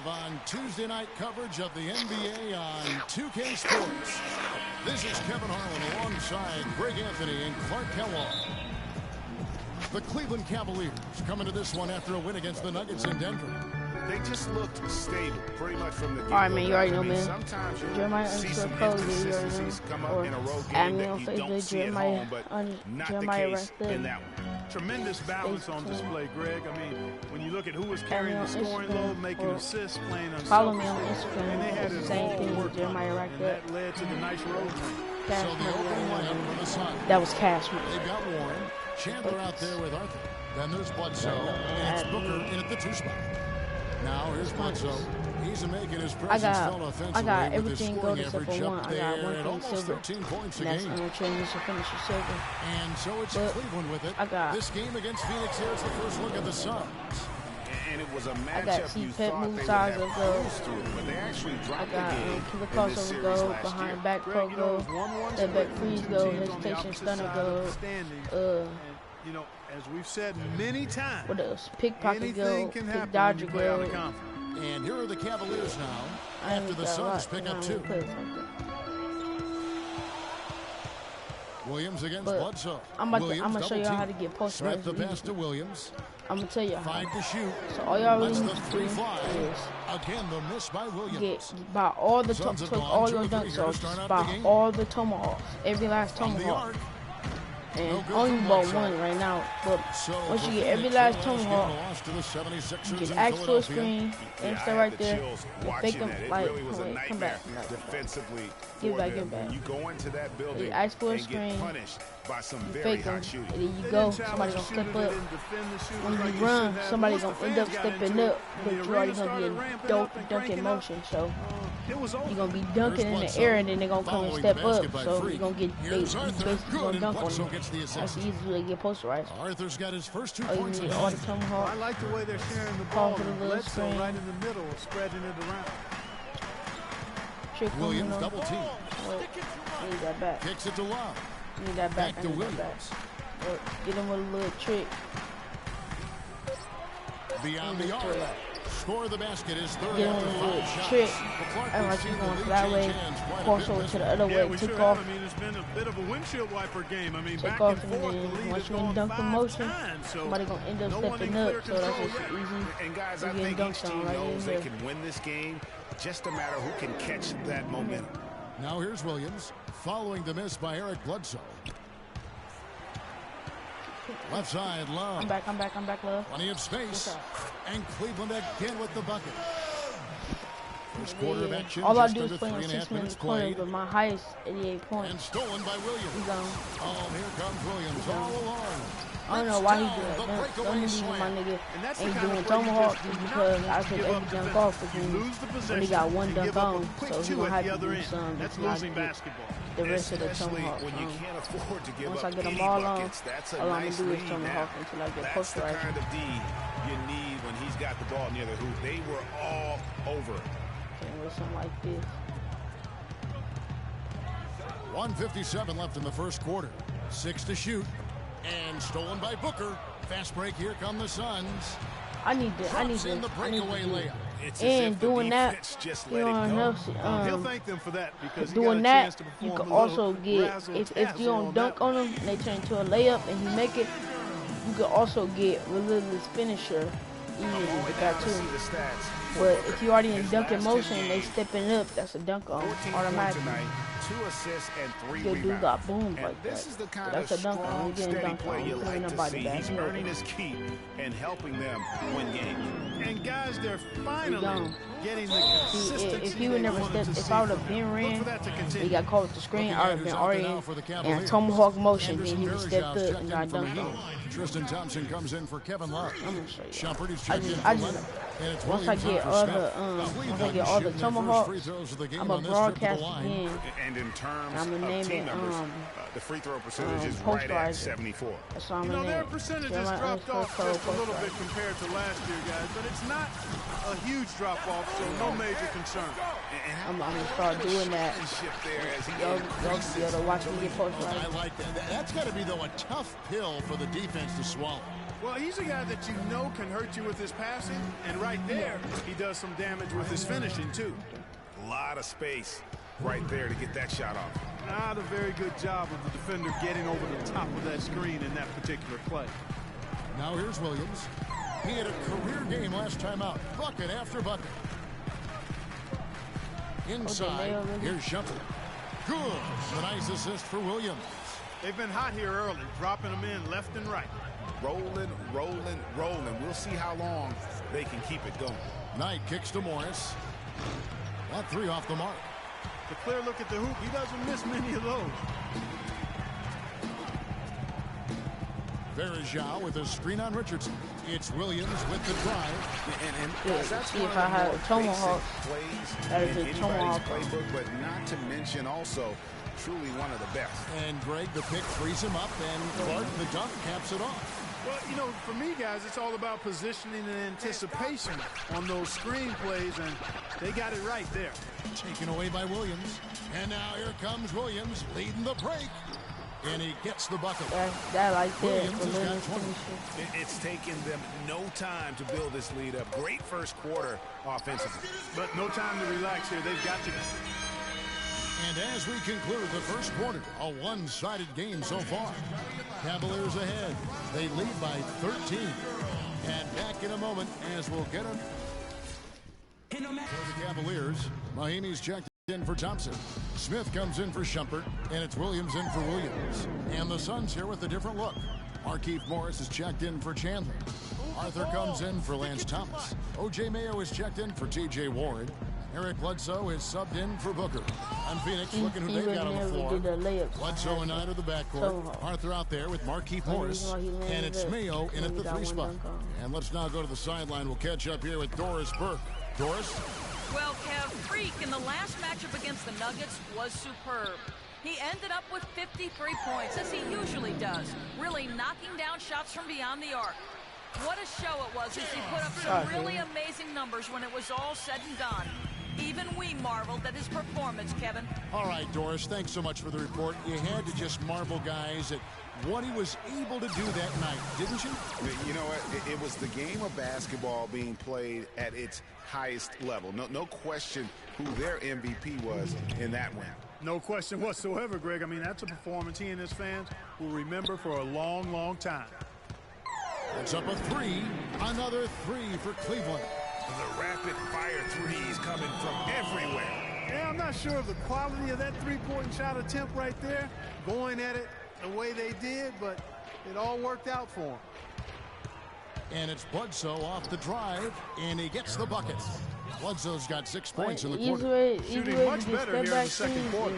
live on Tuesday night coverage of the NBA on 2K Sports. This is Kevin Harlan alongside Greg Anthony and Clark Kellogg. The Cleveland Cavaliers coming to this one after a win against the Nuggets in Denver. They just looked stable pretty much from the all right, man, you already know, man. Sometimes Jeremiah see some Cody, inconsistencies come up in a road game that you don't see at home, but not the case in that one. Tremendous balance on display, Greg. I mean, when you look at who was carrying the scoring load, making assists, playing unselfishly, follow me on Instagram. and they had the it same all thing working, with Jeremiah right and there. that led to the nice road win. Cash So the opening lineup for the Suns. that was Cash Money. They've got Warren, Chandler out there with Arthur. Then there's Bledsoe, and it's Booker in at the 2 spot. Now here's Bledsoe. He's making his presence felt offensively. I got with his everything scoring gold except average for one. up I got there one at thing almost silver. 13 points a And that's game. transition finisher silver. And so it's But Cleveland with it. I got- This game against Phoenix here is the first look at the Suns. And it was a I got matchup you C-Pet thought move they would size have of gold. cruised through, but they actually I dropped got the game Killer in this crossover series gold, last behind year. back pro Greg, you know, gold, it was 1-1 that back split freeze between gold, teams on the hesitation opposite stunner side of the gold. standings. Uh, You know, as we've said many times, what else? Pickpocket anything gold, can pick happen when dodger you play out of gold. conference. And here are the Cavaliers now I ain't after the got a lot, Suns pick you know, up I 2. ain't put it like that. Williams against But Bledsoe. I'm Williams gonna show double y'all how team. to get post Smith right. the pass to Williams. I'm gonna tell y'all how. 5 to shoot. So all y'all really Lets need the to 3 do fly. is Again, the miss by Williams. get by all the Suns have take gone all 2 your of 3 dunk here to shots, start out by the game. all the tomahawks, every last From the tomahawk. arc. And No good only from bought Bledsoe. one right now, but So once for you get every Phoenix, last their game tomahawk, lost to the 76ers you in can ask for a Philadelphia. screen, and I stay had right the there, chills and watching fake them that. It like, really was a wait, come nightmare back, come back. defensively Give for back, them. give back. When you go into that building You ask for a and screen, get punished by some You very fake them, hot and shooting. then you They go, didn't somebody challenge gonna the step shooter, up. they didn't defend the shooter When like you they run, should have. somebody Once the gonna end up fans got stepping into up, it, but and you the already arena gonna be started in ramping up and dunking cranking up, motion, so it was over. you're gonna be dunking in the Bledsoe air, and then they're gonna come and following step the up, basket by so Freak. you're gonna get Here's they Arthur. basically Good, gonna and dunk on Bledsoe them. gets the That's assist. easily they get posterized. Arthur's got his first 2 Oh, you points need of all the the game. I tomahawk. like the way they're sharing the Call ball. for the little Bledsoe screen. right in the middle, spreading it around. Trick Williams on them. double team. Wait, need that back. Kicks it to Love. Need that back. Back to I need that Williams. back. Get him with a little trick. Beyond the arc. Score of the basket is third Get him after with a 5 little shots. trick. But Clark And we've like seen he's the going lead that change way, hands quite a cross bit over this to the one. other Yeah, way, we take sure off. have. I mean, it's been a bit of a windshield wiper game. I mean, Take back off, and and forth, then the lead once has you in gone dunk 5 motion, times. So somebody gonna end up no one stepping in clear up, so that's control just yet. easy. And guys, You I getting think each dunked on team right knows in they here. can win this game. Just a matter who can catch that momentum. Now here's Williams following the miss by Eric Bledsoe. Left side, Love. I'm back, love. Plenty of space. What's up? And Cleveland again with the bucket. First quarter of action, All I just do under is play on 3.5 6 minutes minutes corner, played. but my highest 88 points. And stolen by Williams. He's gone. Oh, here comes Williams all alone. I don't know why he Rips did down that. the The breakaway only reason slam. my nigga And that's the ain't kind doing of play you tomahawk just is do not because I want to took give every up dunk defense. off with You him lose the when he possession got one and dunk give up a on, quick so he two gonna at have the to other do end. some That's if not losing get basketball. the rest of the Especially tomahawk when you on. can't afford to give Once up I get them any all on, buckets. That's a all I'm nice gonna do is lead tomahawk now. until I get That's the posterized. kind of D you need when he's got the ball near the hoop. They were all over. And with something like this. 1:57 left in the first quarter. 6 to shoot. And stolen by Booker. Fast break. Here come the Suns. I need Drops in the to breakaway do it. layup. It's as And if the doing that, defense just you let know, it go. enough, He'll thank them for that because he got doing a that, chance to you perform can a also little get, if you razzle-dazzle don't on dunk that on him and they turn into a layup and he make it, you can also get relentless finisher easily with that See too. the stats. But if you already in His dunking last motion, 10 they games, stepping up, that's a dunk on 14 points automatically. tonight, 2 assists and 3 Your dude rebounds. got boomed And like this that. is the kind That's of a dunk on. strong, He getting steady dunked play on. you He like ain't to nobody see. back. He's He know earning that. his keep and helping them win games. And guys, they're finally gone. getting the See, consistency if he would they never wanted stepped, to if see I would have from been him. Look ran, for that to he continue. got called with the screen, I would have been already in tomahawk motion, then he would stepped up and got dunked on. Tristan Thompson comes in for Kevin Love. I'm gonna show you. Shumpert is I checked in just, for I Leonard. just, And it's once I Williams get on for all Smith. the, once I Cleveland get all the shooting their first tomahawks, free throws of the game I'm a on this trip to the broadcast line. again. And in terms I'm gonna of name team it, numbers, the free throw percentage is right at posterizer. 74. That's why I'm You know, in their there. percentages Jeremiah dropped off Cole, just a little posterizer. bit compared to last year, guys, but it's not a huge drop-off, so no major concern. I'm gonna start doing that. Y'all be able to watch me get I posterized. like that. That's got to be, though, a tough pill for the defense to swallow. Well, he's a guy that you know can hurt you with his passing, and right there, he does some damage with his finishing, too. A lot of space right there to get that shot off. Not a very good job of the defender getting over the top of that screen in that particular play. Now here's Williams. He had a career game last time out. Bucket after bucket. Inside, here's Shumpert. Good. A nice assist for Williams. They've been hot here early, dropping them in left and right. Rolling, rolling, rolling. We'll see how long they can keep it going. Knight kicks to Morris. That three off the mark. The clear look at the hoop. He doesn't miss many of those. Verajao with a screen on Richardson. It's Williams with the drive. Yeah, that's see if I had a tomahawk. That is a tomahawk playbook, but not to mention also truly one of the best. And Greg, the pick frees him up, and Clark, the dunk, caps it off. Well, you know, for me, guys, it's all about positioning and anticipation on those screen plays, and they got it right there. Taken away by Williams. And now here comes Williams leading the break. And he gets the bucket. That like Williams that. has got 20. It's taken them no time to build this lead up. Great first quarter offensively. But no time to relax here. They've got to. And as we conclude the first quarter, a one-sided game so far. Cavaliers ahead. They lead by 13. And back in a moment as we'll get it. For the Cavaliers, Mahimi's checked in for Thompson. Smith comes in for Shumpert, and it's Williams in for Williams. And the Suns here with a different look. Markieff Morris is checked in for Chandler. Arthur comes in for Lance Thomas. O.J. Mayo is checked in for T.J. Warren. Eric Bledsoe is subbed in for Booker. And Phoenix looking who they've got on the floor. Bledsoe and Knight of the backcourt. Arthur out there with Markieff Morris. And it's Mayo in at the three spot. And let's now go to the sideline. We'll catch up here with Doris Burke. Doris? Well, Kev, Freak in the last matchup against the Nuggets was superb. He ended up with 53 points, as he usually does, really knocking down shots from beyond the arc. What a show it was as he put up some really amazing numbers when it was all said and done. Even we marveled at his performance, Kevin. All right, Doris, thanks so much for the report. You had to just marvel, guys, at what he was able to do that night, didn't you? You know what? It was the game of basketball being played at its highest level. No question who their MVP was in that win. No question whatsoever, Greg. I mean, that's a performance he and his fans will remember for a long, long time. It's up a three. Another three for Cleveland. The rapid-fire threes coming from everywhere. Yeah, I'm not sure of the quality of that three-point shot attempt right there, going at it the way they did, but it all worked out for him. And it's Bledsoe off the drive, and he gets the bucket. Bledsoe's got 6 points in the quarter. Shooting much better here in the second quarter.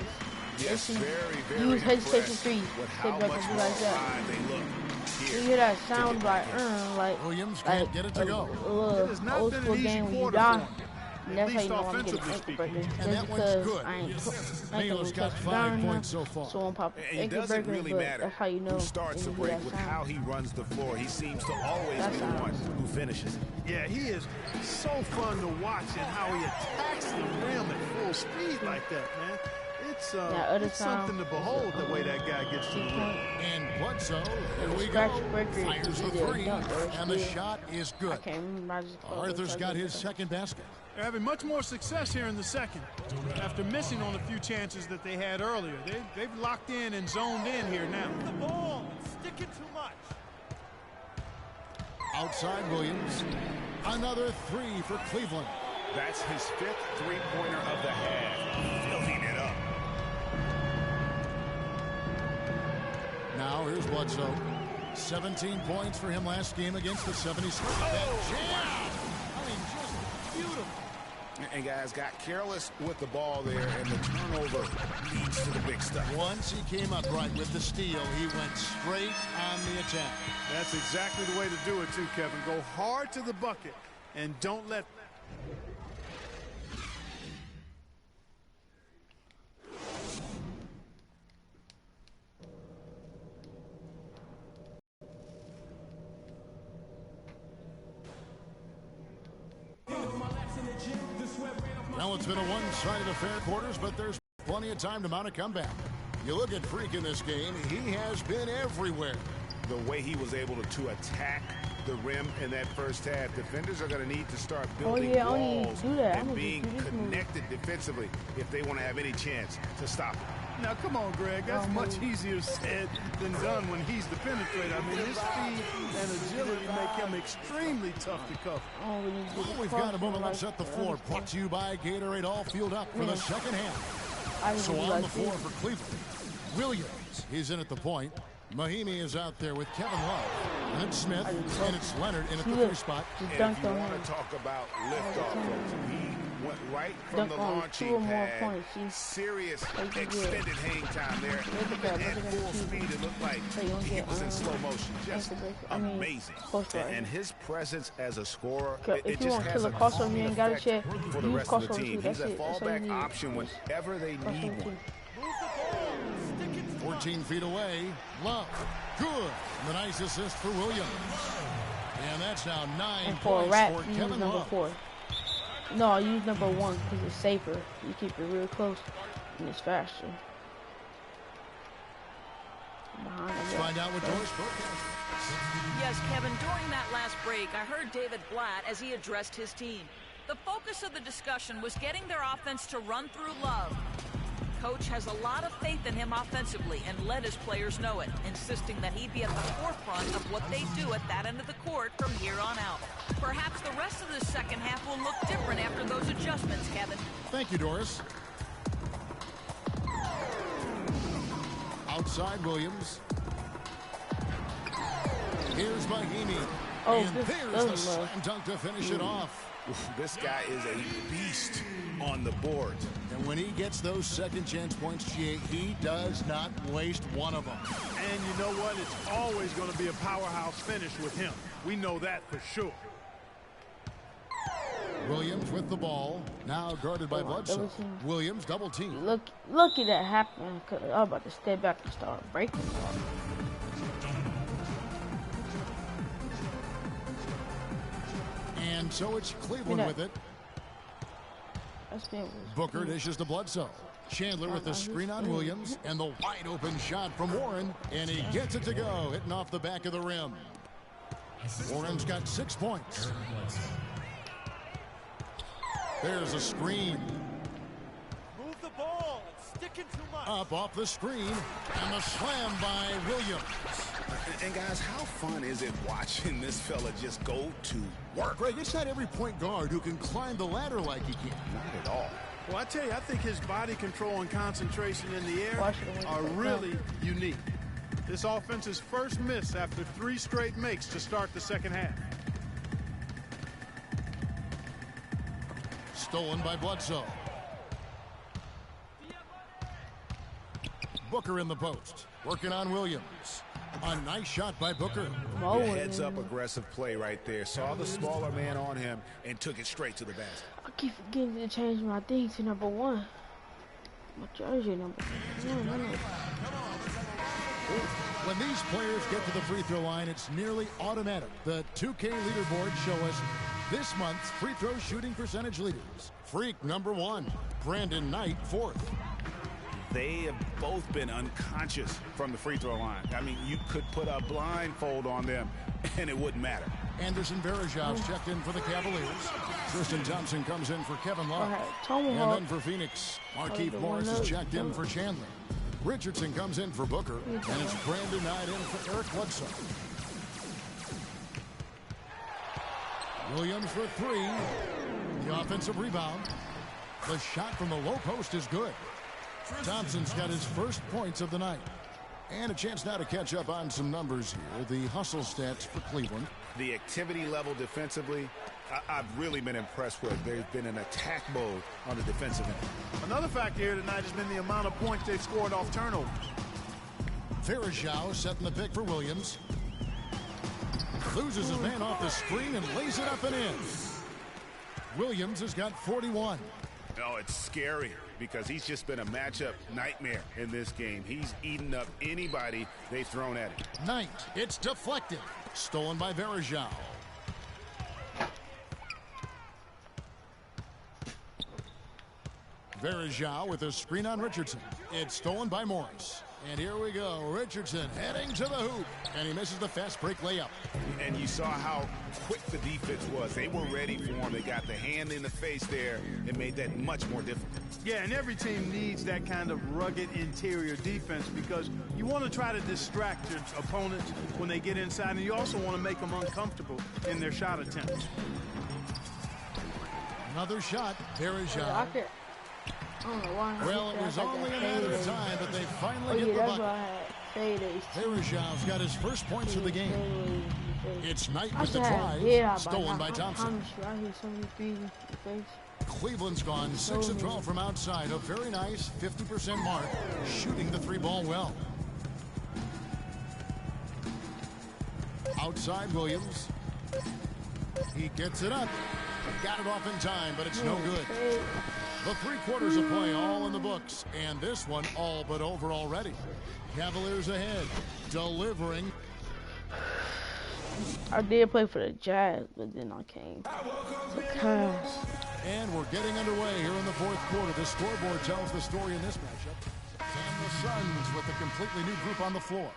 Yes, very use hesitation threes. with how much more fine they look. You hear that sound by like Williams can't get it to go. A little old school game when you die. And that's how you know I'm getting ankle breaker. And that one's good. Mayo's got 5 points so far. So on pop And it doesn't really matter that's how you know who starts the break with how he runs the floor. He seems to always be the one who finishes. Yeah, he is so fun to watch and how he attacks the rim at full speed like that, man. It's something to behold the way that guy gets to the rim. And Bledsoe, here we go, fires the three, and the shot is good. Arthur's got his second basket. They're having much more success here in the second after missing on a few chances that they had earlier. They've locked in and zoned in here now. The ball, sticking too much. Outside Williams, another three for Cleveland. That's his 5th three-pointer of the half, filling it up. Now here's Bledsoe. 17 points for him last game against the 76ers. That jam! I mean, just beautiful. And guys got careless with the ball there, and the turnover leads to the big stuff. Once he came up right with the steal, he went straight on the attack. That's exactly the way to do it too, Kevin. Go hard to the bucket and don't let... Well, it's been a one-sided affair, quarters, but there's plenty of time to mount a comeback. You look at Freak in this game, he has been everywhere. the way he was able to attack the rim in that first half. Defenders are going to need to start building walls and being connected defensively if they want to have any chance to stop it. Now, come on, Greg. That's much easier said than done when he's the penetrator. I mean, his speed and agility make him extremely tough to cover. We've got a moment. Let's set the floor. Brought to you by Gatorade. All fueled up for the second half. So on the floor for Cleveland, Williams. He's in at the point. Mahinmi is out there with Kevin Love. And it's Smith. And it's Leonard in at the 3 spot. And if you want to talk about liftoff, folks, he went right from the launching pad. Serious extended hang time there. Even at full speed, it looked like he was in slow motion. Just amazing. And his presence as a scorer, it just has a calming effect for the rest of the team. He's a fallback option whenever they need one. 14 feet away. Love. Good. The nice assist for Williams. And that's now 9 points for Kevin Love. 4. No, I use number 1 because it's safer. You keep it real close and it's faster. Let's find out what Doris broadcast. Yes, Kevin, during that last break, I heard David Blatt as he addressed his team. The focus of the discussion was getting their offense to run through Love. Coach has a lot of faith in him offensively and let his players know it, insisting that he be at the forefront of what they do at that end of the court from here on out. Perhaps the rest of the second half will look different after those adjustments, Kevin. Thank you, Doris. Outside Williams. Here's Mahinmi. And there's the slam dunk to finish it off. This guy is a beast on the board. And when he gets those second chance points, he does not waste one of them. And you know what? It's always going to be a powerhouse finish with him. We know that for sure. Williams with the ball. Now guarded by Bledsoe. Williams double team. Look at that happen. I'm about to step back and start breaking the ball. And so it's Cleveland with it. Booker dishes to Bledsoe. Chandler with the screen on Williams. And the wide open shot from Warren. And he gets it to go. Hitting off the back of the rim. Warren's got 6 points. There's a screen. Move the ball. It's sticking too much. Up off the screen. And the slam by Williams. And guys, how fun is it watching this fella just go to work? Greg, it's not every point guard who can climb the ladder like he can. Not at all. Well, I tell you, I think his body control and concentration in the air are really unique. This offense's first miss after 3 straight makes to start the second half. Stolen by Bledsoe. Booker in the post. Working on Williams. A nice shot by Booker. Heads-up aggressive play right there. Saw the smaller man on him and took it straight to the basket. I keep forgetting to change my thing to number 1. My jersey number 1. When these players get to the free throw line, it's nearly automatic. The 2K leaderboards show us this month's free throw shooting percentage leaders. Freak number 1. Brandon Knight 4th. They have both been unconscious from the free throw line. I mean, you could put a blindfold on them, and it wouldn't matter. Anderson Varejão's checked in for the Cavaliers. Tristan Thompson comes in for Kevin Love. And then for Phoenix, Markieff Morris is checked in for Chandler. Richardson comes in for Booker, and it's Brandon Knight in for Eric Bledsoe. Williams for 3. The offensive rebound. The shot from the low post is good. Thompson's got his first points of the night. And a chance now to catch up on some numbers here. The hustle stats for Cleveland. The activity level defensively, I've really been impressed with. There's been an attack mode on the defensive end. Another factor here tonight has been the amount of points they've scored off turnover. Varejão setting the pick for Williams. Loses his man off the screen and lays it up and in. Williams has got 41. Oh, it's scary because he's just been a matchup nightmare in this game. He's eaten up anybody they've thrown at him. Knight, it's deflected. Stolen by Varejão. Varejão with a screen on Richardson. It's stolen by Morris. And here we go. Richardson heading to the hoop. And he misses the fast break layup. And you saw how quick the defense was. They were ready for him. They got the hand in the face there. It made that much more difficult. Yeah, and every team needs that kind of rugged interior defense because you want to try to distract your opponents when they get inside, and you also want to make them uncomfortable in their shot attempts. Another shot. Verejao. Well, it was only a matter of time, but they finally get the bucket. Verejao's got his first points of the game. It's Knight with the try, stolen by Thompson. Cleveland's gone 6 of 12 from outside. A very nice 50% mark, shooting the 3-ball well. Outside Williams. He gets it up. Got it off in time, but it's no good. The 3 quarters of play all in the books, and this one all but over already. Cavaliers ahead, delivering. I did play for the Jazz, but then I came to Cavs. And we're getting underway here in the 4th quarter. The scoreboard tells the story in this matchup. And the Suns with a completely new group on the floor.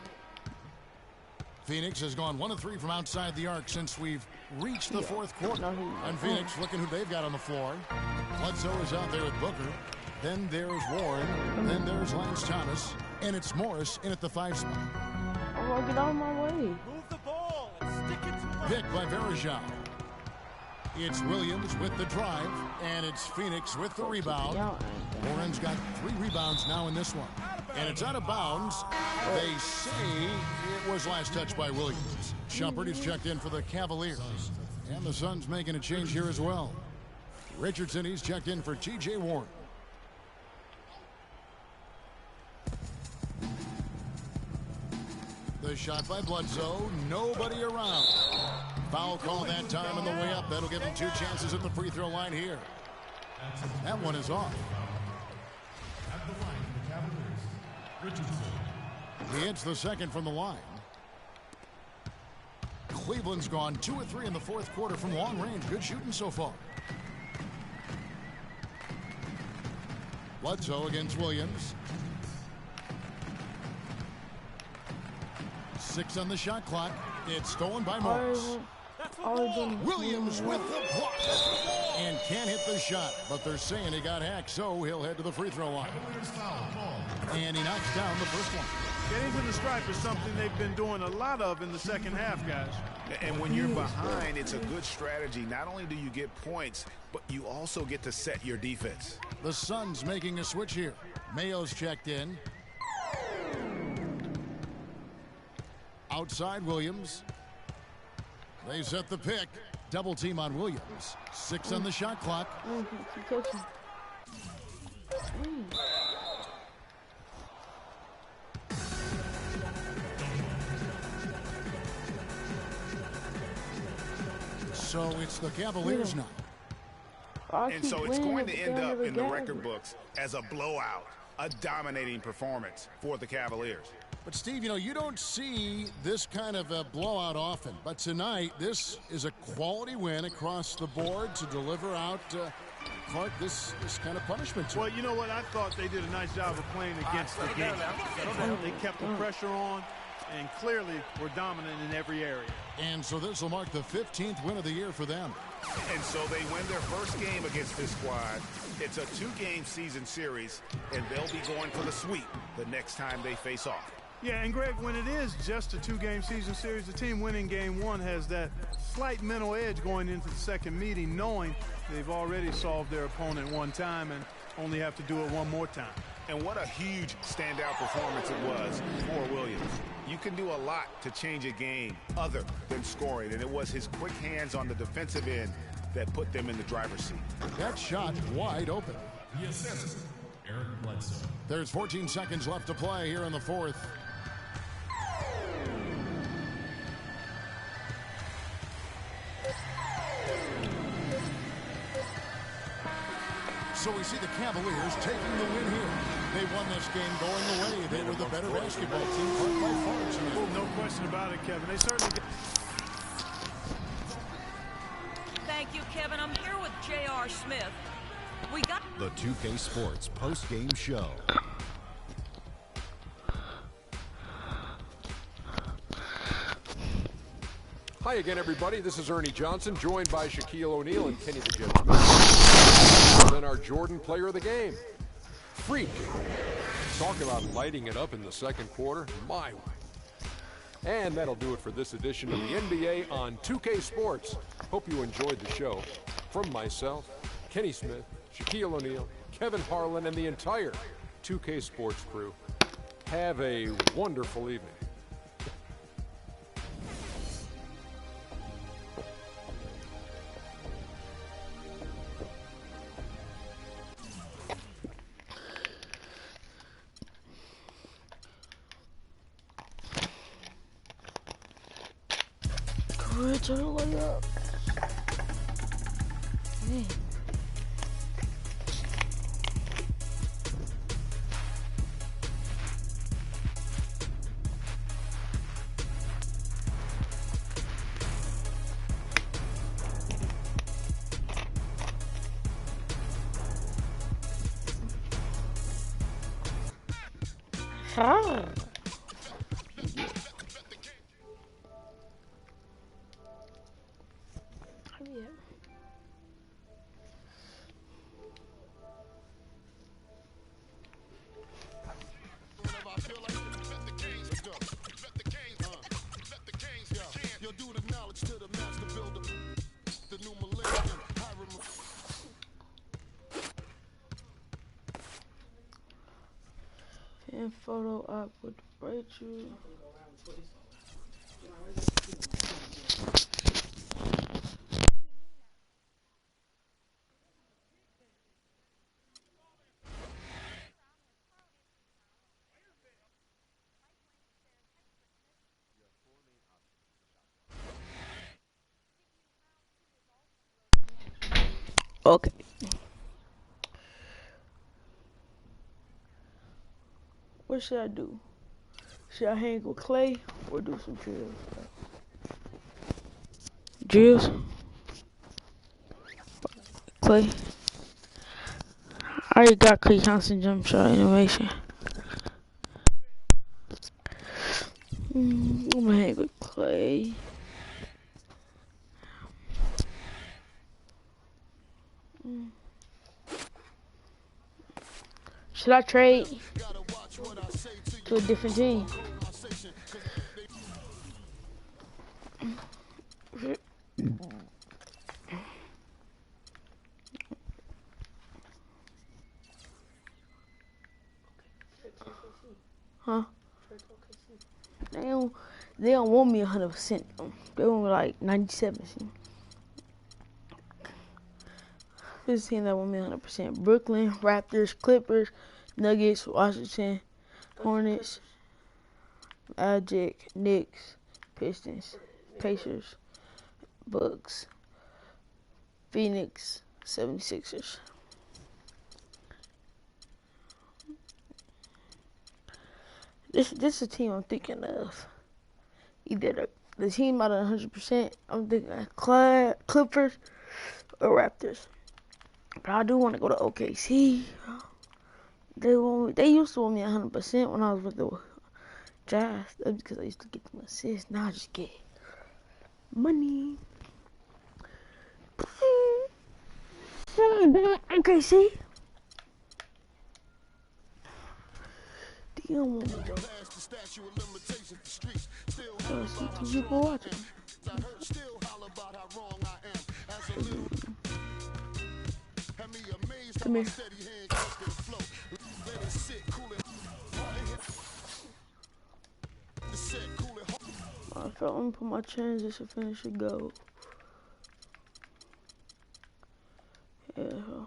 Phoenix has gone 1 of 3 from outside the arc since we've reached the 4th quarter. And Phoenix looking who they've got on the floor. Bledsoe is out there with Booker. Then there's Warren. Then there's Lance Thomas. And it's Morris in at the 5 spot. I'm going to get out of my way. Move the ball and stick it to the Pick by Verejao. It's Williams with the drive. And it's Phoenix with the rebound. Warren's got 3 rebounds now in this one. And it's out of bounds. They say it was last touched by Williams. Shumpert is checked in for the Cavaliers. And the Suns making a change here as well. Richardson, he's checked in for T.J. Warren. The shot by Bledsoe. Nobody around. Foul call that time on the way up. That'll give him 2 chances at the free throw line here. That one is off. At the line, the Cavaliers, Richardson. He hits the second from the line. Cleveland's gone 2 of 3 in the 4th quarter from long range. Good shooting so far. Bledsoe against Williams. 6 on the shot clock. It's stolen by Morris. Williams with the block. And can't hit the shot, but they're saying he got hacked, so he'll head to the free throw line. And he knocks down the first one. Getting to the stripe is something they've been doing a lot of in the second half, guys. And when you're behind, it's a good strategy. Not only do you get points, but you also get to set your defense. The Suns making a switch here. Mayo's checked in. Outside Williams. They set the pick. Double team on Williams. 6 on the shot clock. So it's the Cavaliers now. And so it's going to end up in the record books as a blowout, a dominating performance for the Cavaliers. But, Steve, you know, you don't see this kind of a blowout often. But tonight, this is a quality win across the board to deliver out, Clark, this kind of punishment. Well, you know what? I thought they did a nice job of playing against the game. They kept the pressure on and clearly were dominant in every area. And so this will mark the 15th win of the year for them. And so they win their first game against this squad. It's a 2-game season series, and they'll be going for the sweep the next time they face off. Yeah, and Greg, when it is just a 2-game season series, the team winning game 1 has that slight mental edge going into the second meeting, knowing they've already solved their opponent one time and only have to do it one more time. And what a huge standout performance it was for Williams. You can do a lot to change a game other than scoring, and it was his quick hands on the defensive end that put them in the driver's seat. That shot wide open. Yes, Eric Bledsoe. There's 14 seconds left to play here in the 4th. So we see the Cavaliers taking the win here. They won this game going away. They were the better basketball team by far. No question about it, Kevin. They certainly did. Thank you, Kevin. I'm here with J.R. Smith. We got the 2K Sports post-game show. Hi again, everybody. This is Ernie Johnson, joined by Shaquille O'Neal and Kenny the Jet Smith. And then our Jordan player of the game, Freak. Talk about lighting it up in the second quarter. My way. And that'll do it for this edition of the NBA on 2K Sports. Hope you enjoyed the show. From myself, Kenny Smith, Shaquille O'Neal, Kevin Harlan, and the entire 2K Sports crew. Have a wonderful evening. Turn the light up. Man. Ah. And photo op with Rachel. Okay. What should I do? Should I hang with Clay or do some drills? Drills? Clay. I already got Clay Thompson jump shot animation. I'm gonna hang with Clay. Should I trade to a different team? Huh? They don't want me 100%. They want me like 97%. This is the team that want me 100%. Brooklyn, Raptors, Clippers, Nuggets, Washington, Hornets, Magic, Knicks, Pistons, Pacers, Bucks, Phoenix, 76ers. This is a team I'm thinking of. Either the team out of 100%, I'm thinking Clippers or Raptors. But I do want to go to OKC. They used to want me 100% when I was with the Jazz. That's because I used to get them assists. Now I just get money. OKC. You don't want me to go. You go watch it. Come here. I felt I'm gonna put my transition finisher go. Yeah.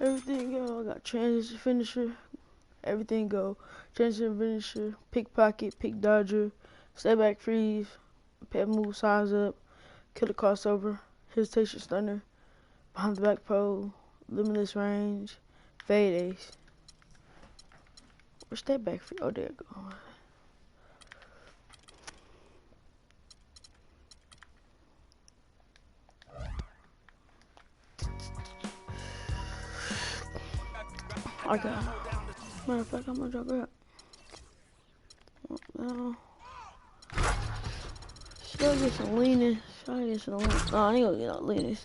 Everything go. I got transition finisher. Everything go. Transition finisher. Pickpocket. Pick dodger. Step back freeze. Pep move size up. Killer crossover. Hesitation stunner. Behind the back pole. Limitless range. Fade ace. Where's that back freeze? Oh, there it go. I got. Matter of fact, I'm gonna drop that. No. Should I get some leaning? Should I get some leaning? No, I ain't gonna get no leaning.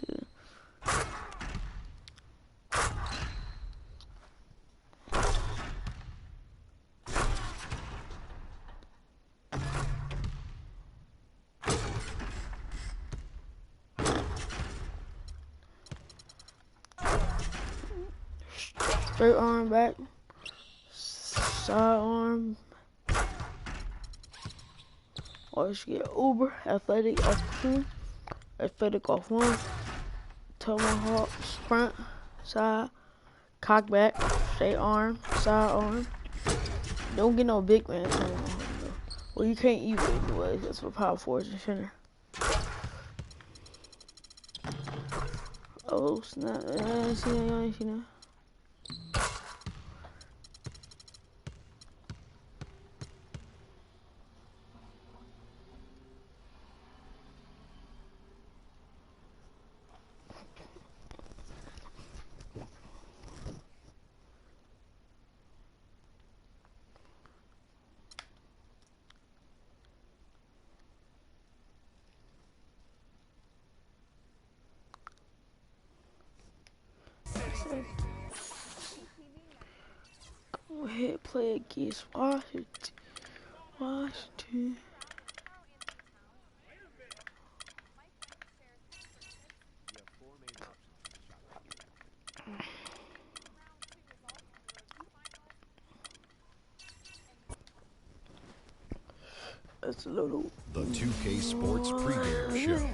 Straight arm back, side arm. Or you should get Uber, athletic off 2, athletic off 1, tomahawk, sprint, side, cock back, straight arm, side arm. Don't get no big man tomahawk though. Well, you can't eat it anyway. That's for power forwards and center. Oh snap! I ain't seen that. I ain't seen that. Go ahead, play against Washington. That's a little. The 2K Sports pregame show.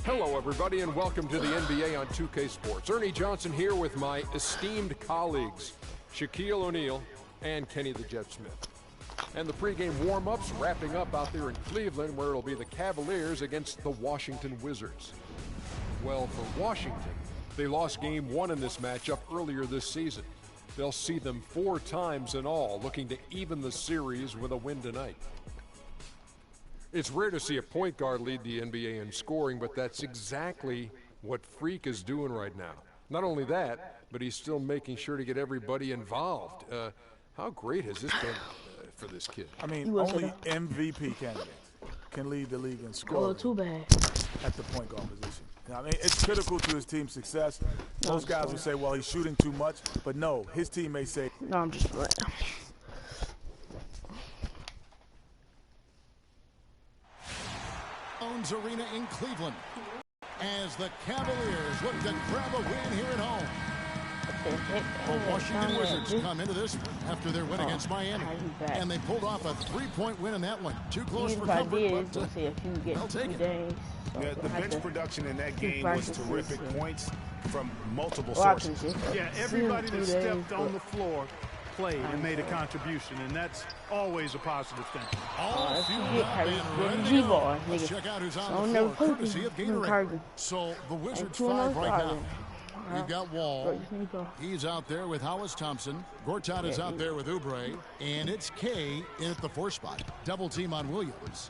Hello, everybody, and welcome to the NBA on 2K Sports. Ernie Johnson here with my esteemed colleagues, Shaquille O'Neal and Kenny the Jet Smith. And the pregame warm-ups wrapping up out there in Cleveland, where it'll be the Cavaliers against the Washington Wizards. Well, for Washington, they lost Game 1 in this matchup earlier this season. They'll see them 4 times in all, looking to even the series with a win tonight. It's rare to see a point guard lead the NBA in scoring, but that's exactly what Freak is doing right now. Not only that, but he's still making sure to get everybody involved. How great has this been for this kid? I mean, only MVP candidates can lead the league in scoring too bad. at the point guard position. I mean, it's critical to his team's success. Most guys will say, well, he's shooting too much, but no, his team may say. No, I'm just playing. Arena in Cleveland as the Cavaliers look to grab a win here at home. The Washington Wizards come into this after their win against Miami, and they pulled off a 3-point win in that one. Too close for comfort, but they'll take it. Yeah, the bench production in that game was terrific. Points from multiple sources. Yeah, everybody that stepped on the floor played and made a contribution, and that's always a positive thing. Check out who's on the floor, courtesy of Gatorade. So the Wizards 5 right now. We've got Wall. He's out there with Hollis Thompson. Gortat is out there with Oubre. And it's K in at the 4 spot. Double team on Williams.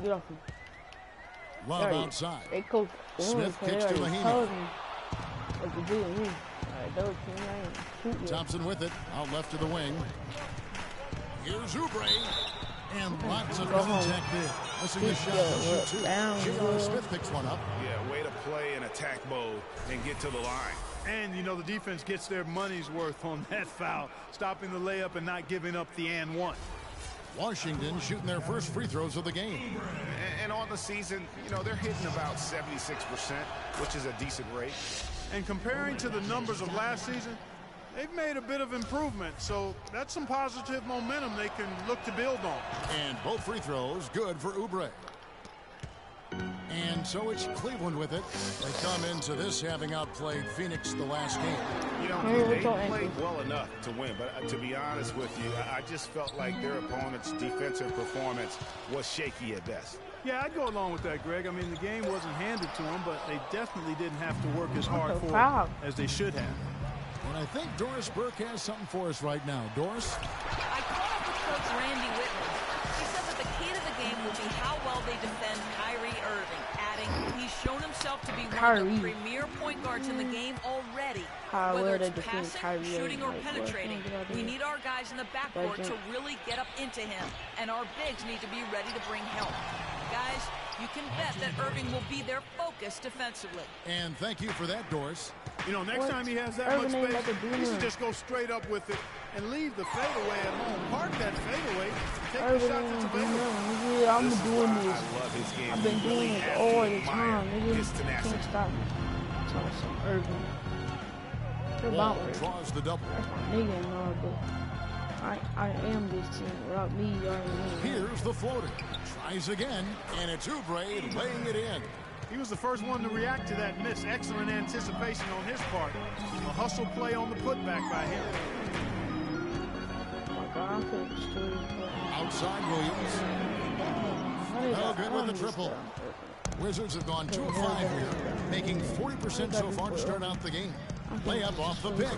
Get off me. Love outside. Smith kicks to Lahimi. Thompson with it, out left to the wing. Here's Oubre, and lots of contact there. Missing the shot, he'll shoot 2. J.R. Smith picks one up. Yeah, way to play in attack mode and get to the line. And, you know, the defense gets their money's worth on that foul, stopping the layup and not giving up the and one. Washington shooting their first free throws of the game. And on the season, you know, they're hitting about 76%, which is a decent rate. And comparing to the numbers of last season, they've made a bit of improvement. So that's some positive momentum they can look to build on. And both free throws good for Oubre. And so it's Cleveland with it. They come into this having outplayed Phoenix the last game. You know, they played well enough to win, but to be honest with you, I just felt like their opponent's defensive performance was shaky at best. Yeah, I'd go along with that, Greg. I mean, the game wasn't handed to them, but they definitely didn't have to work as hard for it as they should have. And I think Doris Burke has something for us right now. Doris? I caught up with Coach Randy Whitman. He said that the key to the game will be how well they defend Kyrie Irving, adding he's shown himself yourself to be one of the premier point guards in the game already. Whether it's passing, shooting, or penetrating, we need our guys in the backcourt to really get up into him, and our bigs need to be ready to bring help. Guys, you can bet that Irving will be their focus defensively. And thank you for that, Doris. You know, next time he has that much space, he should just go straight up with it and leave the fadeaway at home. Park that fadeaway, take the shot that's available. Yeah, I'm doing this. I've been doing it all the time. Nigga, can't stop me. Some Irving. Wall draws the double. That's my nigga and all, but I am this team. Without me, you already know. Here's the floater. Tries again, and it's Oubre laying it in. He was the first one to react to that miss. Excellent anticipation on his part. A hustle play on the putback by him. Oh my God, I'm finna destroy this. Outside Williams. No good with the triple. Wizards have gone 2 of 5 here, making 40% so far to start out the game. Layup off the pick.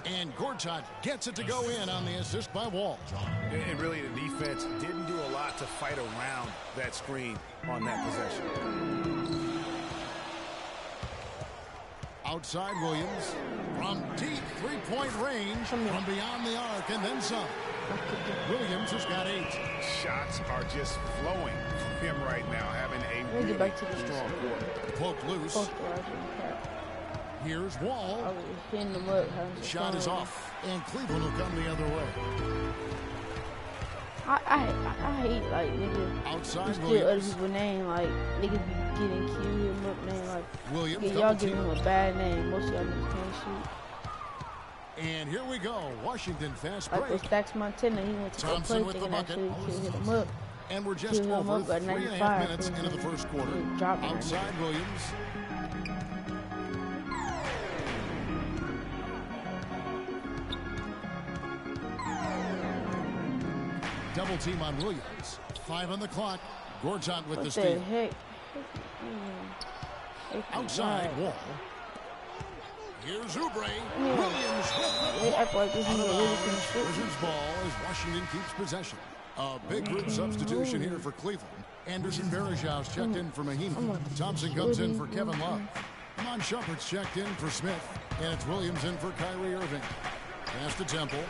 And Gortat gets it to go in on the assist by Wall. And really, the defense didn't do a lot to fight around that screen on that possession. Outside Williams from deep three-point range from beyond the arc and then some. Williams has got 8. Shots are just flowing from him right now, having a really strong quarter. Poke loose. Here's Wall. Shot is off, and Cleveland will come the other way. I hate, like, nigga. Outside Williams. Other people's name, like, niggas be getting killed and up name, like, Williams. Y'all giving him a bad name. Most of y'all niggas can't shoot. And here we go. Washington fast break. Like with Stacks Montana, he went to the play thinking actually hit him up. And we're just over 3.5 minutes into the first quarter. Outside Williams. Double team on Williams. 5 on the clock. Gortat with the steal. Heck? Outside Wall. Here's Oubre. Williams with the Wizards ball as Washington keeps possession. A big group substitution here for Cleveland. Anderson Varejau's checked in for Mahinmi. Thompson comes in for Kevin Love. Amon Shumpert's checked in for Smith. And it's Williams in for Kyrie Irving. Pass to Temple.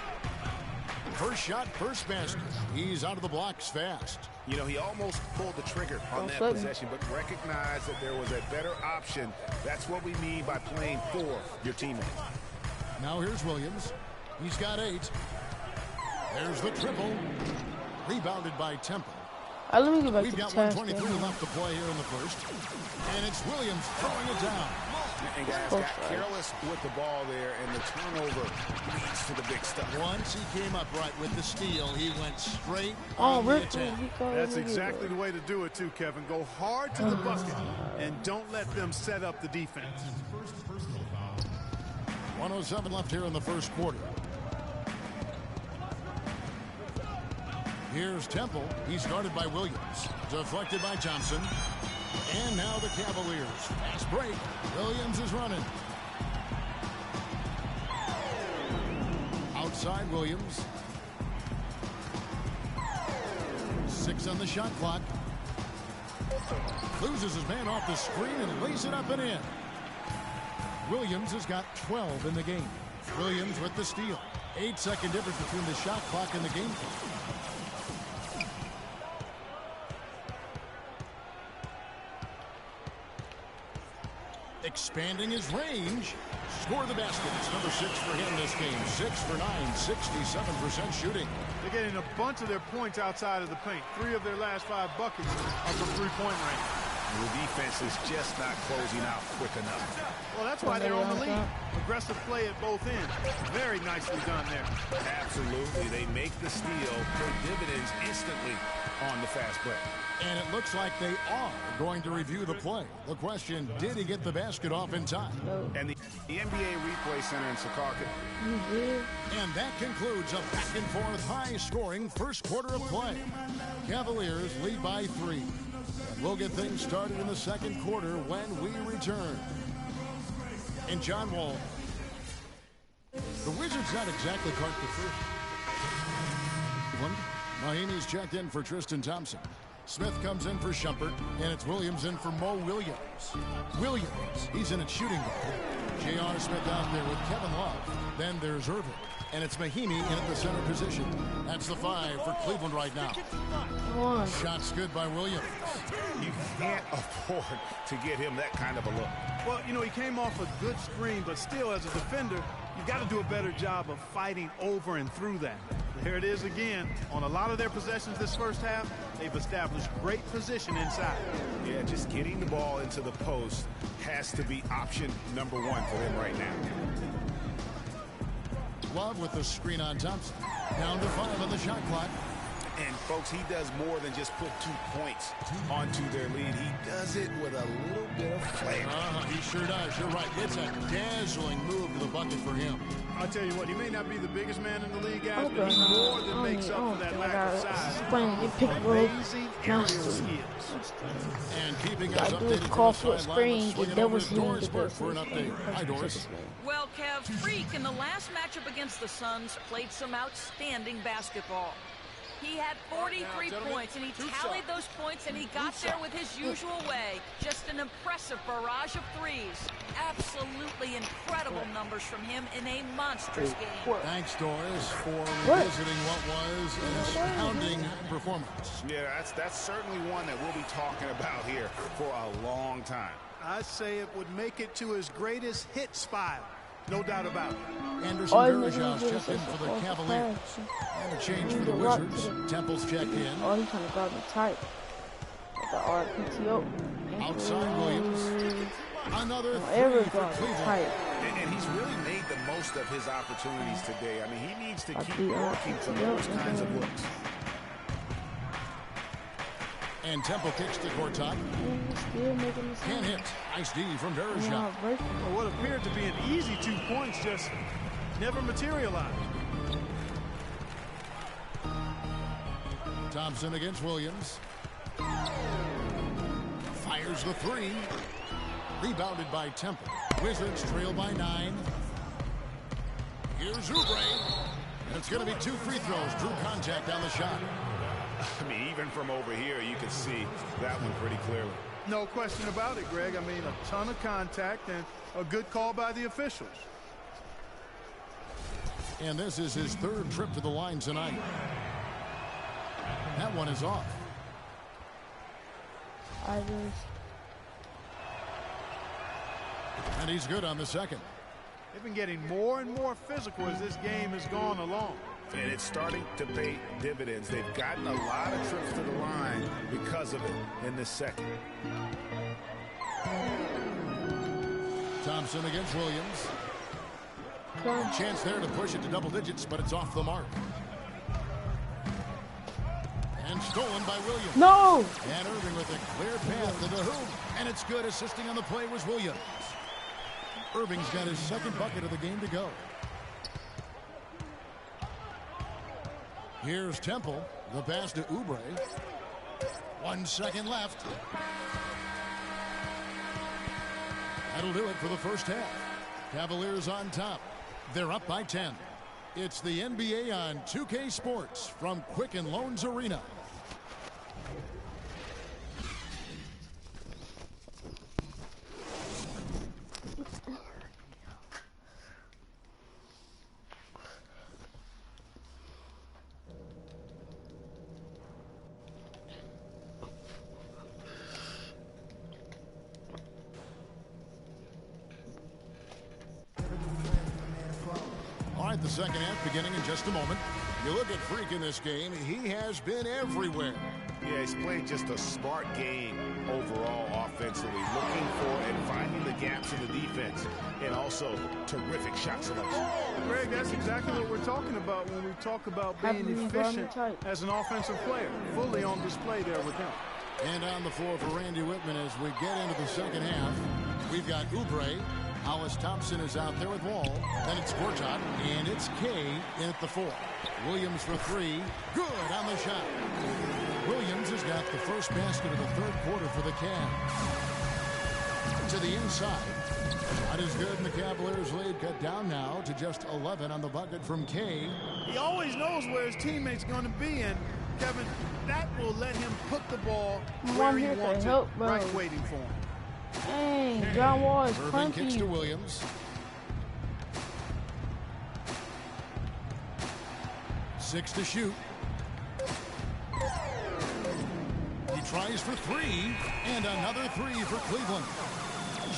First shot, first basket. He's out of the blocks fast. You know, he almost pulled the trigger on that possession, but recognized that there was a better option. That's what we mean by playing for your teammates. Now here's Williams. He's got 8. There's the triple. Rebounded by Temple. Let me get back We've got 1:23 left to play here in the first. And it's Williams throwing it down. And guys got careless with the ball there, and the turnover leads to the big stuff. Once he came up right with the steal, he went straight on the attack. That's exactly the way to do it too, Kevin. Go hard to the bucket and don't let them set up the defense. 1:07 left here in the first quarter. Here's Temple. He's guarded by Williams. Deflected by Thompson. And now the Cavaliers. Fast break. Williams is running. Outside Williams. 6 on the shot clock. Loses his man off the screen and lays it up and in. Williams has got 12 in the game. Williams with the steal. 8-second difference between the shot clock and the game clock. Expanding his range. Score the basket. It's number 6 for him this game. 6 for 9, 67% shooting. They're getting a bunch of their points outside of the paint. 3 of their last 5 buckets are from three-point range. The defense is just not closing out quick enough. Well, that's why they're on the lead. Aggressive play at both ends. Very nicely done there. Absolutely. They make the steal, pay dividends instantly on the fast break. And it looks like they are going to review the play. The question, did he get the basket off in time? And the NBA Replay Center in Secaucus. And that concludes a back-and-forth, high-scoring first quarter of play. Cavaliers lead by 3. And we'll get things started in the second quarter when we return. And John Wall. The Wizards not exactly caught the first. Mahinmi's checked in for Tristan Thompson. Smith comes in for Shumpert, and it's Williams in for Mo Williams. Williams, he's in at shooting guard. J.R. Smith out there with Kevin Love. Then there's Irving. And it's Mahinmi in at the center position. That's the 5 for Cleveland right now. Shots good by Williams. You can't afford to get him that kind of a look. Well, you know, he came off a good screen, but still, as a defender, you've got to do a better job of fighting over and through that. Here it is again. On a lot of their possessions this first half, they've established great position inside. Yeah, just getting the ball into the post has to be option number 1 for them right now. Love with the screen on Thompson. Down to 5 on the shot clock. And, folks, he does more than just put 2 points onto their lead. He does it with a little bit of flair. He sure does. You're right. It's a dazzling move to the bucket for him. I'll tell you what, he may not be the biggest man in the league, guys, but he more than makes up for that lack of size. Amazing aerial skills. And keeping us updated call for a screen. That was Doris for an update. Hi, Doris. Well, Kev, Freak in the last matchup against the Suns played some outstanding basketball. He had 43 points, and he tallied those points, and he got there with his usual way. Just an impressive barrage of threes. Absolutely incredible numbers from him in a monstrous game. Thanks, Doris, for revisiting what was an astounding performance. Yeah, that's certainly one that we'll be talking about here for a long time. I'd say it would make it to his greatest hits file. No doubt about it. Anderson Varejão's checked in for the Cavaliers. And a change for the Wizards. Temple's checked in. Oh, he's trying to guard me tight. With the RPTO. Outside Williams. Another three for Cleveland. And he's really made the most of his opportunities today. I mean, he needs to keep working for those kinds of looks. And Temple kicks to Gortat. Can't hit. Nice D from Varejão. What appeared to be an easy 2 points just never materialized. Thompson against Williams. Fires the 3. Rebounded by Temple. Wizards trail by 9. Here's Oubre. And it's going to be 2 free throws. Drew contact on the shot. I mean, even from over here, you can see that one pretty clearly. No question about it, Greg. I mean, a ton of contact and a good call by the officials. And this is his 3rd trip to the line tonight. That one is off. And he's good on the 2nd. They've been getting more and more physical as this game has gone along. And it's starting to pay dividends. They've gotten a lot of trips to the line because of it in this 2nd. Thompson against Williams. Chance there to push it to double digits, but it's off the mark. And stolen by Williams. No! And Irving with a clear path to the hoop. And it's good. Assisting on the play was Williams. Irving's got his 2nd bucket of the game to go. Here's Temple. The pass to Oubre. 1 second left. That'll do it for the first half. Cavaliers on top. They're up by 10. It's the NBA on 2K Sports from Quicken Loans Arena. The second half beginning in just a moment. You look at Freak in this game, he has been everywhere. Yeah, he's played just a smart game overall offensively, looking for and finding the gaps in the defense, and also terrific shot selection. Greg, that's exactly what we're talking about when we talk about being efficient as an offensive player. Fully on display there with him. And on the floor for Randy Whitman as we get into the second half, we've got Oubre. Hollis Thompson is out there with Wall. Then it's Gortat, and it's Kay in at the 4. Williams for 3. Good on the shot. Williams has got the first basket of the 3rd quarter for the Cavs. To the inside. Not as good, and the Cavaliers lead cut down now to just 11 on the bucket from Kay. He always knows where his teammate's going to be, and Kevin, that will let him put the ball where he wants it, right waiting for him. Dang, John Wall is Irving kicks to Williams. 6 to shoot. He tries for 3, and another 3 for Cleveland.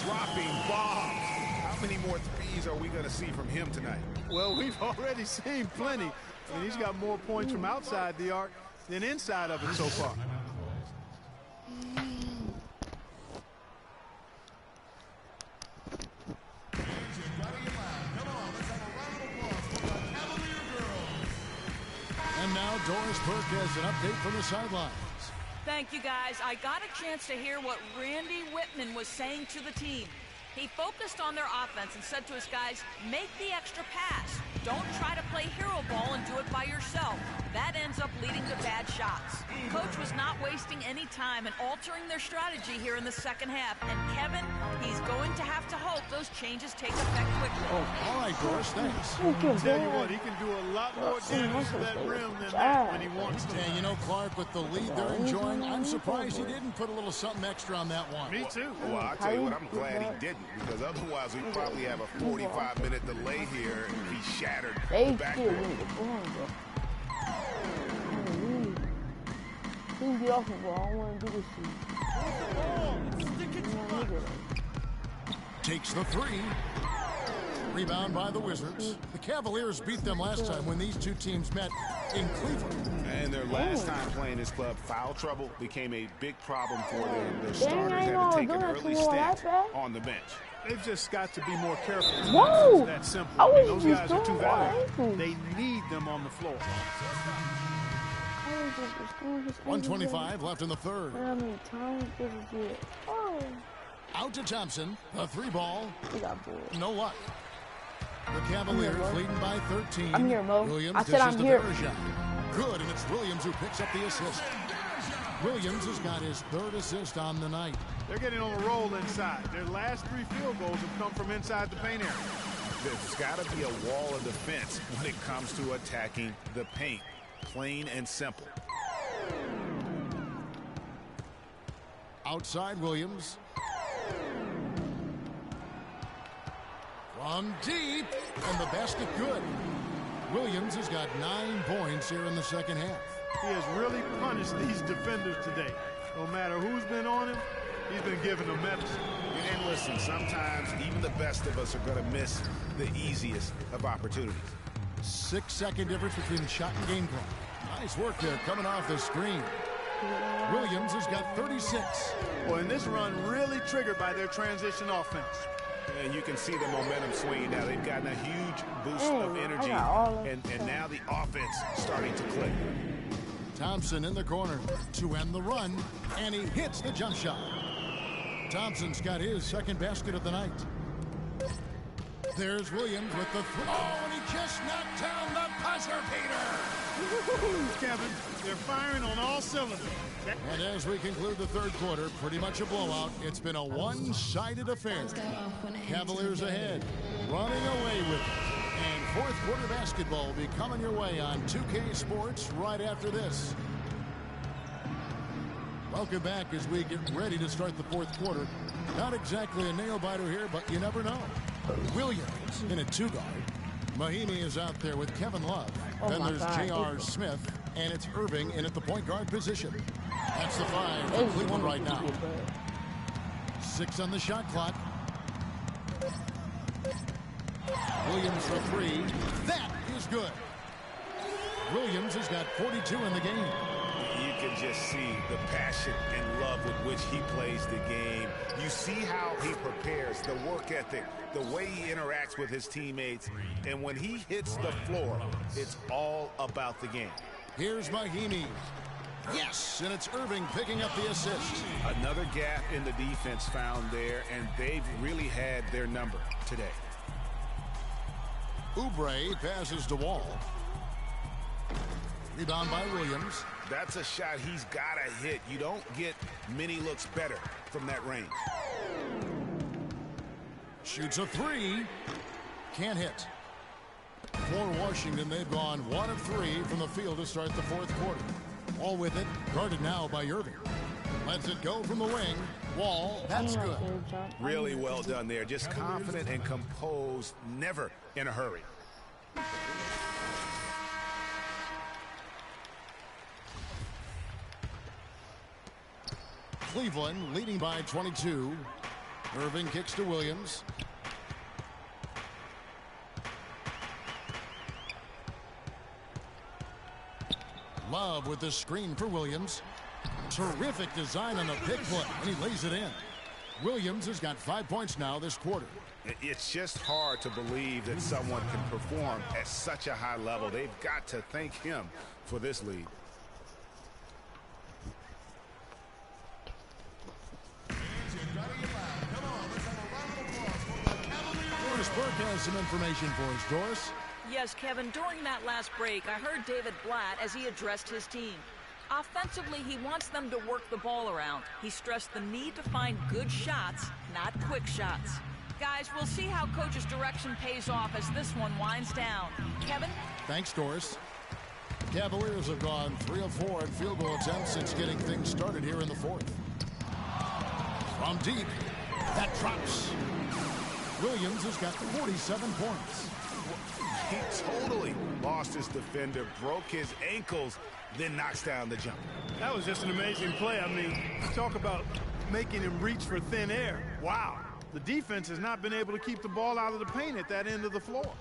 Dropping bombs. How many more threes are we going to see from him tonight? Well, we've already seen plenty. And he's got more points from outside the arc than inside of it so far. And now Doris Burke has an update from the sidelines. Thank you, guys. I got a chance to hear what Randy Whitman was saying to the team. He focused on their offense and said to his guys, make the extra pass. Don't try to play hero ball and do it by yourself. That ends up leading to bad shots. Coach was not wasting any time and altering their strategy here in the second half. And Kevin, he's going to have to hope those changes take effect quickly. Oh, all right, Doris, thanks. I'll tell you what, he can do a lot more damage to that rim than that when he wants to. And you know, Clark, with the lead they're enjoying, I'm surprised he didn't put a little something extra on that one. Me too. Well, I'll tell you what, I'm glad he didn't, because otherwise we probably have a 45-minute delay here if he shattered the backboard. Please get off the ball. I don't want to do this to you. Takes the 3. Rebound by the Wizards. The Cavaliers beat them last time when these two teams met in Cleveland. And their last time playing this club, foul trouble became a big problem for them. Their starters had to take an early stint on the bench. They've just got to be more careful. Whoa! It's that simple. Those guys are too valuable. They need them on the floor. 1:25 left in the third. Out to Thompson. A 3 ball. No luck. The Cavaliers leading by 13. I'm here, Mo. Williams I said I'm here. Good, and it's Williams who picks up the assist. Williams has got his 3rd assist on the night. They're getting on a roll inside. Their last 3 field goals have come from inside the paint area. There's got to be a wall of defense when it comes to attacking the paint. Plain and simple. Outside Williams. From deep, and the basket good. Williams has got 9 points here in the second half. He has really punished these defenders today. No matter who's been on him, he's been giving them medicine. And listen, sometimes even the best of us are going to miss the easiest of opportunities. 6-second difference between shot and game clock. Nice work there coming off the screen. Williams has got 36. Well, and this run really triggered by their transition offense. And you can see the momentum swinging now. They've gotten a huge boost of energy, and now the offense starting to click. Thompson in the corner to end the run, and he hits the jump shot. Thompson's got his 2nd basket of the night. There's Williams with the throw, and he just knocked down the buzzer beater. Kevin, they're firing on all cylinders. And as we conclude the 3rd quarter, pretty much a blowout. It's been a one-sided affair. Cavaliers ahead, running away with it. And 4th quarter basketball will be coming your way on 2K Sports right after this. Welcome back as we get ready to start the 4th quarter. Not exactly a nail-biter here, but you never know. Williams in a 2-guard. Mahinmi is out there with Kevin Love. Then there's J.R. Smith, and it's Irving in at the point guard position. That's the 5 for Cleveland right now. 6 on the shot clock. Williams for 3. That is good. Williams has got 42 in the game. You can just see the passion and love with which he plays the game. You see how he prepares, the work ethic, the way he interacts with his teammates. And when he hits the floor, it's all about the game. Here's Mahinmi. Yes, and it's Irving picking up the assist. Another gap in the defense found there, and they've really had their number today. Oubre passes to Wall. Rebound by Williams. That's a shot he's got to hit. You don't get many looks better from that range. Shoots a 3. Can't hit. For Washington, they've gone 1 of 3 from the field to start the 4th quarter. Wall with it, guarded now by Irving. Lets it go from the wing. Wall, that's good. Really well done there. Just confident and composed, never in a hurry. Cleveland leading by 22. Irving kicks to Williams. Love with the screen for Williams. Terrific design on the pick play, and he lays it in. Williams has got 5 points now this quarter. It's just hard to believe that someone can perform at such a high level. They've got to thank him for this lead. Doris Burke has some information for us. Doris? Yes, Kevin, during that last break, I heard David Blatt as he addressed his team. Offensively, he wants them to work the ball around. He stressed the need to find good shots, not quick shots. Guys, we'll see how Coach's direction pays off as this one winds down. Kevin? Thanks, Doris. Cavaliers have gone 3 of 4 in field goal attempts since getting things started here in the fourth. From deep, that drops. Williams has got 47 points. He totally lost his defender, broke his ankles, then knocks down the jumper. That was just an amazing play. I mean, talk about making him reach for thin air. Wow. The defense has not been able to keep the ball out of the paint at that end of the floor.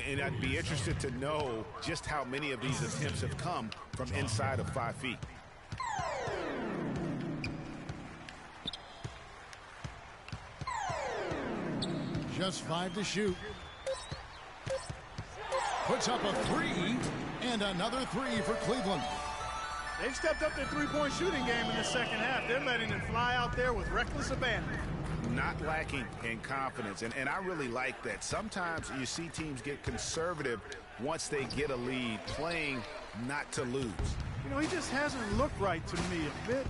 And I'd be interested to know just how many of these attempts have come from inside of 5 feet. Just 5 to shoot. Puts up a 3, and another 3 for Cleveland. They've stepped up their three-point shooting game in the second half. They're letting it fly out there with reckless abandon. Not lacking in confidence, and I really like that. Sometimes you see teams get conservative once they get a lead, playing not to lose. You know, he just hasn't looked right to me. A bit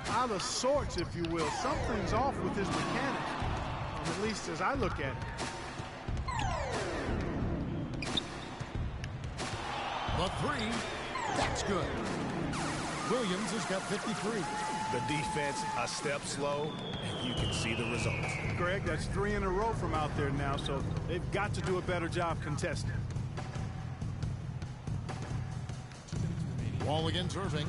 out of sorts, if you will. Something's off with his mechanics, at least as I look at it. The 3, that's good. Williams has got 53. The defense a step slow, and you can see the results. Greg, that's 3 in a row from out there now, so they've got to do a better job contesting. Wall against Irving.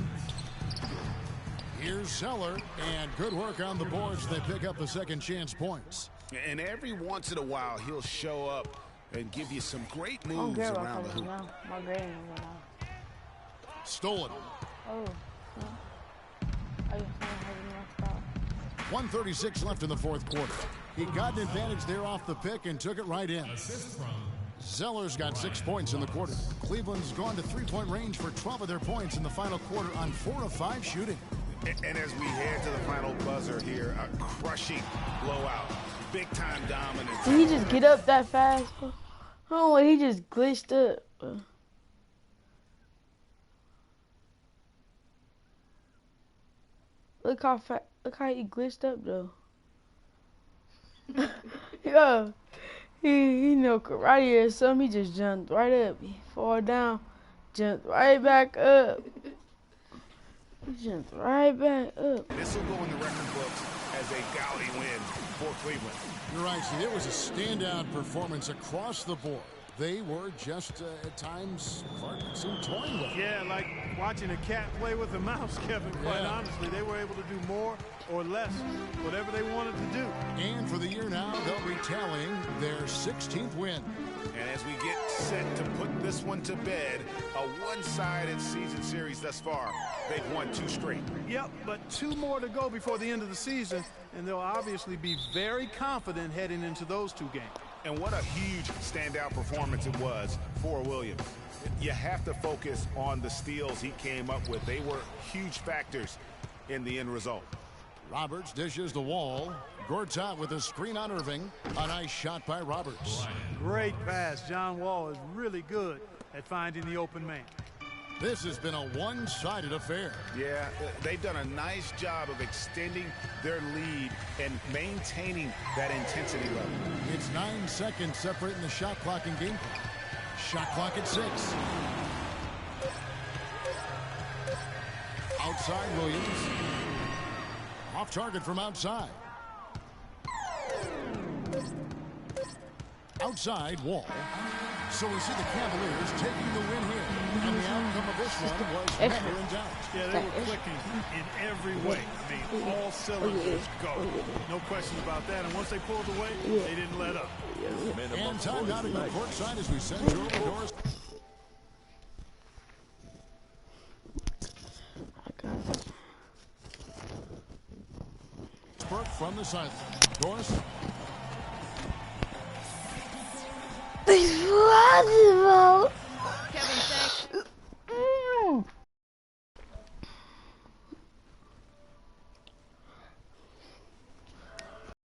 Here's Zeller, and good work on the boards. They pick up the second chance points. And every once in a while, he'll show up and give you some great moves around the hoop. My grading went out. Stolen. Oh. I 1:36 left in the fourth quarter. He got an advantage there off the pick and took it right in. Zeller's got 6 points in the quarter. Cleveland's gone to three-point range for 12 of their points in the final quarter on 4 of 5 shooting. And as we head to the final buzzer here, a crushing blowout. Big-time dominance. Did he just get up that fast? Oh, he just glitched up. Look how he glitched up though. Yo, he know karate or something. He just jumped right up. He fall down, jumped right back up. He jumped right back up. This will go in the record books as a gaudy win for Cleveland. You're right, Steve. It was a standout performance across the board. They were just, at times, Clark seemed toying with. Yeah, like watching a cat play with a mouse, Kevin. Quite honestly, they were able to do more or less, whatever they wanted to do. And for the year now, they'll be tallying their 16th win. And as we get set to put this one to bed, a one-sided season series thus far. They've won 2 straight. Yep, but 2 more to go before the end of the season, and they'll obviously be very confident heading into those 2 games. And what a huge standout performance it was for Williams. You have to focus on the steals he came up with. They were huge factors in the end result. Roberts dishes the Wall. Gort's out with a screen on Irving. A nice shot by Roberts. Great pass. John Wall is really good at finding the open man. This has been a one-sided affair. Yeah, they've done a nice job of extending their lead and maintaining that intensity level. It's 9 seconds separating the shot clock and game clock. Shot clock at 6. outside Williams. Off target from outside. Outside Wall. So we see the Cavaliers taking the win here. And the outcome of this one was never in doubt. Yeah, they were clicking in every way. I mean, all cylinders go. No question about that. And once they pulled away, they didn't let up. And time out on the court side as we send you over the doors. From the side. Doris. It's possible.